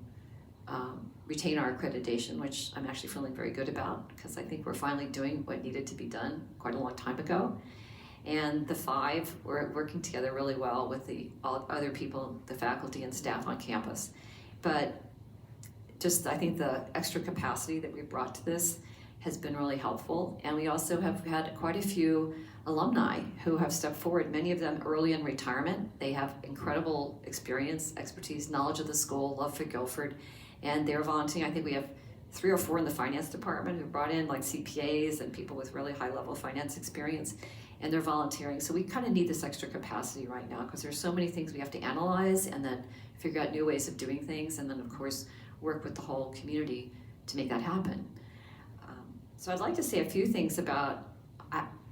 retain our accreditation, which I'm actually feeling very good about because I think we're finally doing what needed to be done quite a long time ago. And the 5, we're working together really well with all other people, the faculty and staff on campus. But I think the extra capacity that we brought to this has been really helpful. And we also have had quite a few alumni who have stepped forward, many of them early in retirement. They have incredible experience, expertise, knowledge of the school, love for Guilford, and they're volunteering. I think we have 3 or 4 in the finance department who brought in like CPAs and people with really high level finance experience. and they're volunteering. So we kind of need this extra capacity right now because there's so many things we have to analyze and then figure out new ways of doing things, and then of course work with the whole community to make that happen. So I'd like to say a few things about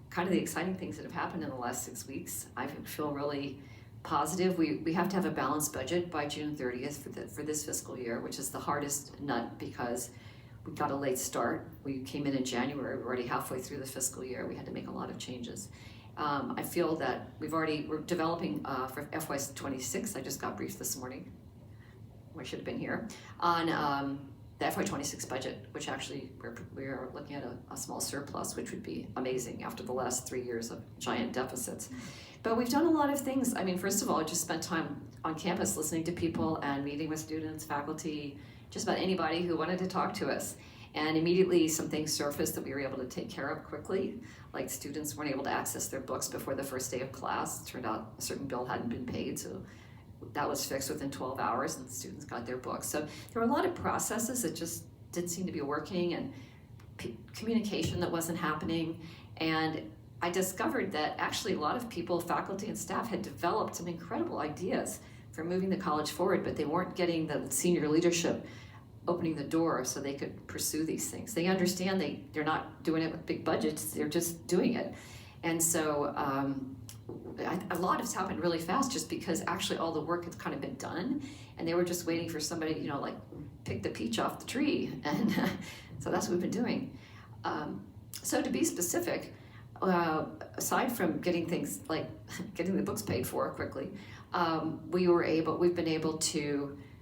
kind of the exciting things that have happened in the last 6 weeks. I feel really positive. We have to have a balanced budget by June 30th for this fiscal year, which is the hardest nut because we got a late start. We came in January, we're already halfway through the fiscal year. We had to make a lot of changes. I feel that we're developing for FY26. I just got briefed this morning. I should have been here on the FY26 budget, which actually we are looking at a small surplus, which would be amazing after the last 3 years of giant deficits. But we've done a lot of things. I mean, first of all, I just spent time on campus listening to people and meeting with students, faculty, just about anybody who wanted to talk to us. And immediately some things surfaced that we were able to take care of quickly, like students weren't able to access their books before the first day of class. It turned out a certain bill hadn't been paid, so that was fixed within 12 hours and the students got their books. So there were a lot of processes that just didn't seem to be working, and communication that wasn't happening. And I discovered that actually a lot of people, faculty and staff, had developed some incredible ideas for moving the college forward, but they weren't getting the senior leadership opening the door so they could pursue these things. They understand they're not doing it with big budgets, they're just doing it. And so a lot has happened really fast just because actually all the work has kind of been done and they were just waiting for somebody, like pick the peach off the tree. And so that's what we've been doing. So to be specific, aside from getting things like getting the books paid for quickly,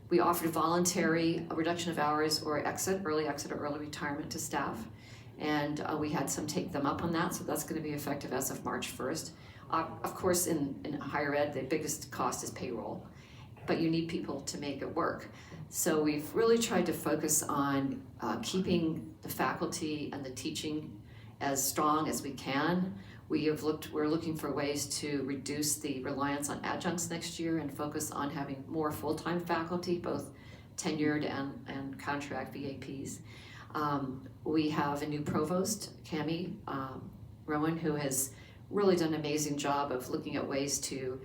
we offered voluntary reduction of hours or early exit or early retirement to staff. And we had some take them up on that, so that's going to be effective as of March 1st. Of course, in higher ed, the biggest cost is payroll, but you need people to make it work. So we've really tried to focus on keeping the faculty and the teaching as strong as we can. We're looking for ways to reduce the reliance on adjuncts next year and focus on having more full-time faculty, both tenured and contract VAPs. We have a new provost, Cami Rowan, who has really done an amazing job of looking at ways to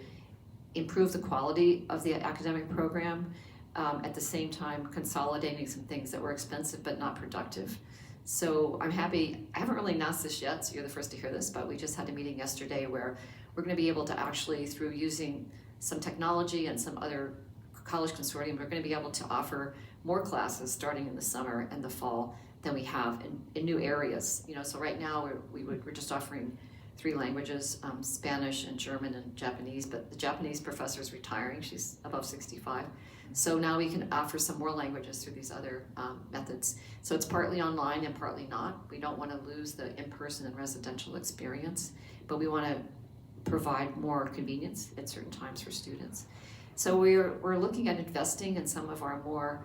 improve the quality of the academic program, at the same time consolidating some things that were expensive but not productive. So I'm happy. I haven't really announced this yet, so you're the first to hear this, but we just had a meeting yesterday where we're going to be able to actually, through using some technology and some other college consortium, we're going to be able to offer more classes starting in the summer and the fall than we have in new areas. So right now we're just offering 3 languages, Spanish and German and Japanese, but the Japanese professor is retiring. She's above 65. So now we can offer some more languages through these other methods. So it's partly online and partly not. We don't want to lose the in-person and residential experience, but we want to provide more convenience at certain times for students. So we're looking at investing in some of our more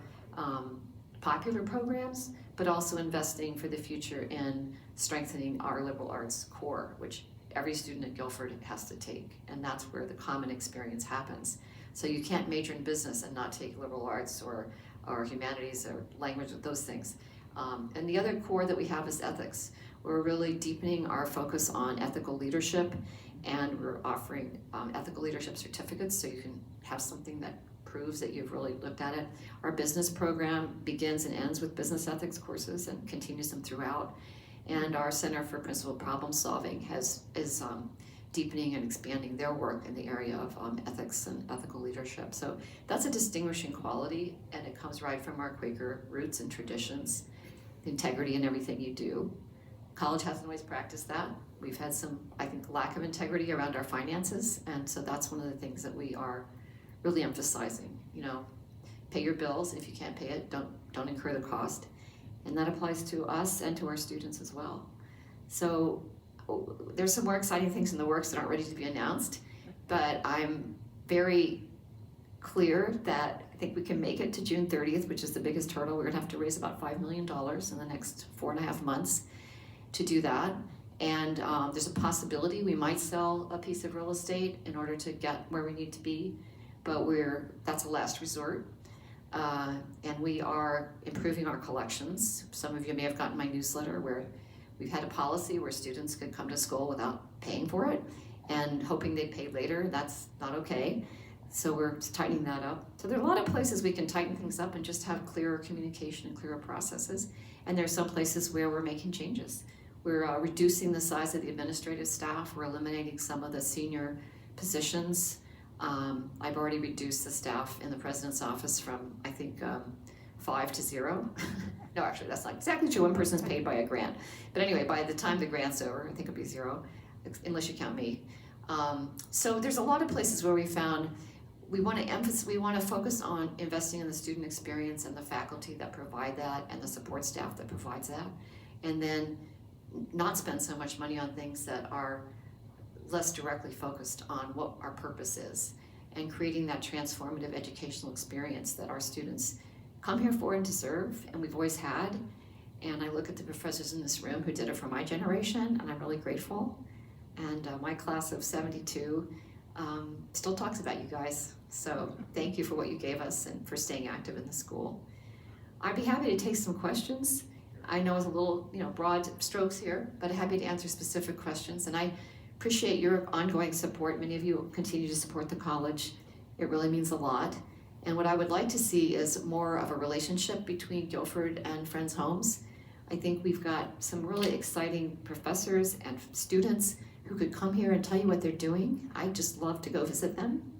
popular programs, but also investing for the future in strengthening our liberal arts core, which every student at Guilford has to take, and that's where the common experience happens. So you can't major in business and not take liberal arts or humanities or language, those things. And the other core that we have is ethics. We're really deepening our focus on ethical leadership, and we're offering ethical leadership certificates so you can have something that proves that you've really looked at it. Our business program begins and ends with business ethics courses and continues them throughout. And our Center for Principled Problem Solving is deepening and expanding their work in the area of ethics and ethical leadership. So that's a distinguishing quality, and it comes right from our Quaker roots and traditions, integrity in everything you do. College hasn't always practiced that. We've had some, I think, lack of integrity around our finances, and so that's one of the things that we are really emphasizing. Pay your bills. If you can't pay it, don't incur the cost. And that applies to us and to our students as well. So there's some more exciting things in the works that aren't ready to be announced, but I'm very clear that I think we can make it to June 30th, which is the biggest hurdle. We're gonna have to raise about $5 million in the next 4.5 months to do that. And there's a possibility we might sell a piece of real estate in order to get where we need to be, but that's a last resort. And we are improving our collections. Some of you may have gotten my newsletter where We've had a policy where students could come to school without paying for it and hoping they pay later. That's not okay. So we're tightening that up. So there are a lot of places we can tighten things up and just have clearer communication and clearer processes. And there are some places where we're making changes. We're reducing the size of the administrative staff. We're eliminating some of the senior positions. I've already reduced the staff in the president's office from, I think, 5 to 0. No, actually, that's not exactly true. One person's paid by a grant. But anyway, by the time the grant's over, I think it'll be 0, unless you count me. So there's a lot of places where we found we want to focus on investing in the student experience and the faculty that provide that and the support staff that provides that. And then not spend so much money on things that are less directly focused on what our purpose is and creating that transformative educational experience that our students come here for and to serve, and we've always had. And I look at the professors in this room who did it for my generation, and I'm really grateful. And my class of 72 still talks about you guys. So thank you for what you gave us and for staying active in the school. I'd be happy to take some questions. I know it's a little, broad strokes here, but happy to answer specific questions. And I appreciate your ongoing support. Many of you continue to support the college. It really means a lot. And what I would like to see is more of a relationship between Guilford and Friends Homes. I think we've got some really exciting professors and students who could come here and tell you what they're doing. I just love to go visit them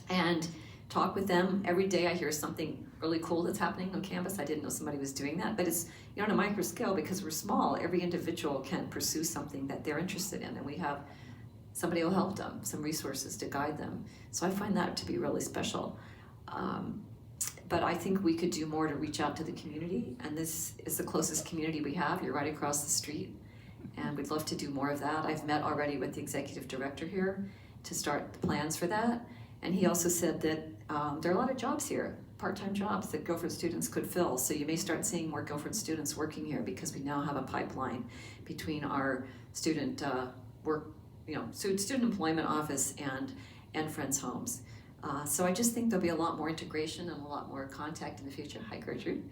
and talk with them. Every day I hear something really cool that's happening on campus. I didn't know somebody was doing that, but it's on a micro scale because we're small. Every individual can pursue something that they're interested in, and we have somebody who will help them, some resources to guide them. So I find that to be really special. But I think we could do more to reach out to the community, and this is the closest community we have. You're right across the street, and we'd love to do more of that. I've met already with the executive director here to start the plans for that, and he also said that there are a lot of jobs here, part-time jobs that Guilford students could fill, so you may start seeing more Guilford students working here because we now have a pipeline between our student student employment office and Friends Homes. So I just think there'll be a lot more integration and a lot more contact in the future. Hi, Gertrude.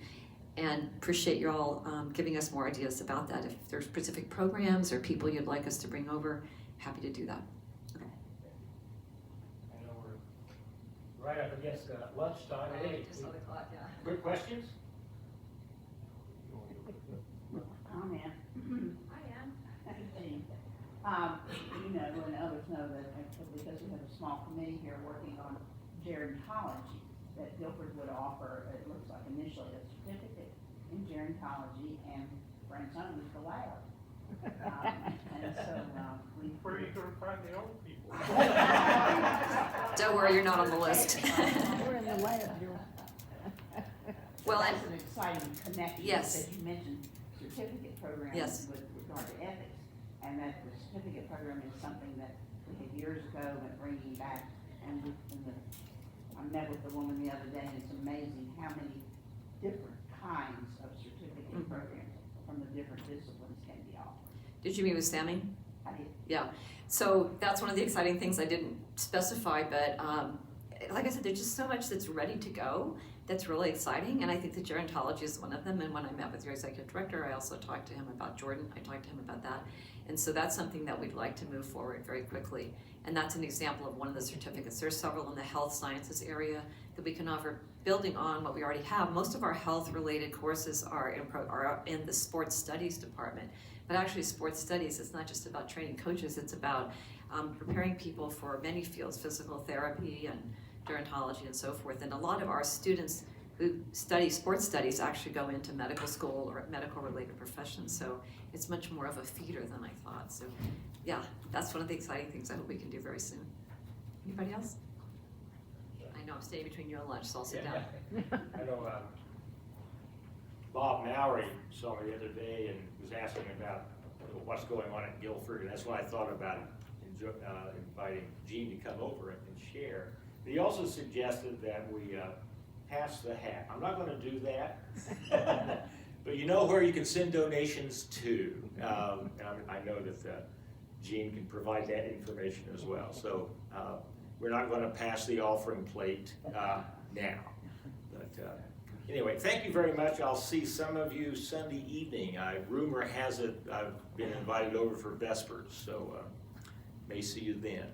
And appreciate you all giving us more ideas about that. If there's specific programs or people you'd like us to bring over, happy to do that. Okay. I know we're right up against lunchtime. Hey, Just saw the clock, yeah. quick questions? I'm in. I am. Gene. You know, and others know that because we have a small committee here working on gerontology, that Guilford would offer, it looks like initially, a certificate in gerontology and Friends Homes the lab. And so, Where are you gonna find the old people? Don't worry, you're not on the list. We're in the lab, Well, that's an exciting connection. Yes. Because you mentioned certificate programs Yes. with regard to ethics, and that the certificate program is something that we had years ago and bringing back. And I met with the woman the other day, and it's amazing how many different kinds of certificate Mhm. programs from the different disciplines can be offered. Did you meet with Sammy? I did. Yeah, so that's one of the exciting things I didn't specify, but like I said, there's just so much that's ready to go that's really exciting, and I think that gerontology is one of them. And when I met with your executive director, I also talked to him about Jordan. I talked to him about that, and so that's something that we'd like to move forward very quickly. And that's an example of one of the certificates. There's several in the health sciences area that we can offer, building on what we already have. Most of our health-related courses are in the sports studies department. But actually, sports studies, it's not just about training coaches, it's about preparing people for many fields, physical therapy and gerontology and so forth. And a lot of our students who study sports studies actually go into medical school or medical related professions. So it's much more of a feeder than I thought. So yeah, that's one of the exciting things I hope we can do very soon. Anybody else? I know I'm staying between you and lunch, so I'll sit down. I know, Bob Mowry saw me the other day and was asking about what's going on at Guilford, and that's why I thought about inviting Gene to come over and share. But he also suggested that we pass the hat. I'm not going to do that, but you know where you can send donations to. And I know that Gene can provide that information as well. So we're not going to pass the offering plate now, but Anyway, thank you very much. I'll see some of you Sunday evening. Rumor has it I've been invited over for Vespers, so may see you then.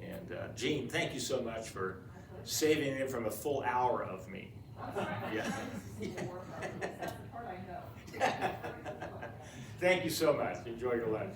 And Gene, thank you so much for saving it from a full hour of me. Yeah. That's the part I know. Thank you so much. Enjoy your lunch.